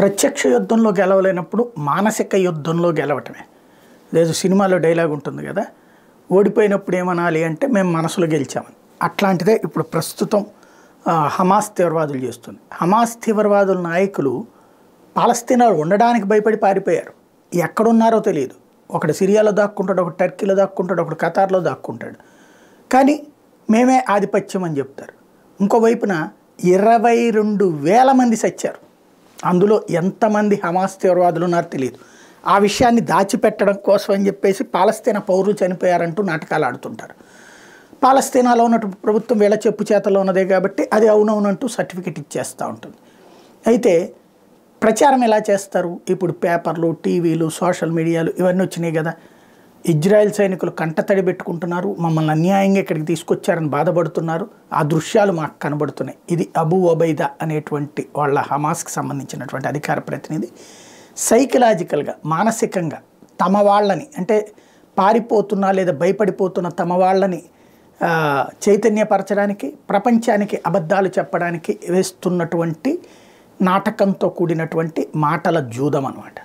ప్రత్యక్ష యుద్ధంలో గెలవలేనప్పుడు మానసిక యుద్ధంలో గెలవటమే. లేదు సినిమాలో డైలాగ్ ఉంటుంది కదా, ఓడిపోయినప్పుడు ఏమనాలి అంటే మేము మనసులో గెలిచామని. అట్లాంటిదే ఇప్పుడు ప్రస్తుతం హమాస్ తీవ్రవాదులు చేస్తుంది. హమాస్ తీవ్రవాదుల నాయకులు పాలస్తీనాలో ఉండడానికి భయపడి పారిపోయారు. ఎక్కడున్నారో తెలియదు. ఒకడు సిరియాలో దాక్కుంటాడు, ఒకటి టర్కీలో దాక్కుంటాడు, ఒకటి ఖతార్లో దాక్కుంటాడు. కానీ మేమే ఆధిపత్యం అని చెప్తారు. ఇంకోవైపున 22,000 మంది చచ్చారు. అందులో ఎంతమంది హమాస్ తీవ్రవాదులు ఉన్నారో తెలియదు. ఆ విషయాన్ని దాచిపెట్టడం కోసం అని చెప్పేసి పాలస్తీనా పౌరులు చనిపోయారంటూ నాటకాలు ఆడుతుంటారు. పాలస్తీనాలో ఉన్నటువంటి ప్రభుత్వం వీళ్ళ చెప్పు చేతలో ఉన్నదే కాబట్టి అది అవునవునంటూ సర్టిఫికెట్ ఇచ్చేస్తూ ఉంటుంది. అయితే ప్రచారం ఎలా చేస్తారు? ఇప్పుడు పేపర్లు, టీవీలు, సోషల్ మీడియాలు ఇవన్నీ వచ్చినాయి కదా. ఇజ్రాయెల్ సైనికులు కంటతడి పెట్టుకుంటున్నారు, మమ్మల్ని అన్యాయంగా ఇక్కడికి తీసుకొచ్చారని బాధపడుతున్నారు. ఆ దృశ్యాలు మాకు కనబడుతున్నాయి. ఇది అబూ ఒబైదా అనేటువంటి వాళ్ళ హమాస్కి సంబంధించినటువంటి అధికార ప్రతినిధి సైకలాజికల్గా, మానసికంగా తమ వాళ్ళని, అంటే పారిపోతున్నా లేదా భయపడిపోతున్న తమ వాళ్ళని చైతన్యపరచడానికి, ప్రపంచానికి అబద్ధాలు చెప్పడానికి వేస్తున్నటువంటి నాటకంతో కూడినటువంటి మాటల జూదం అన్నమాట.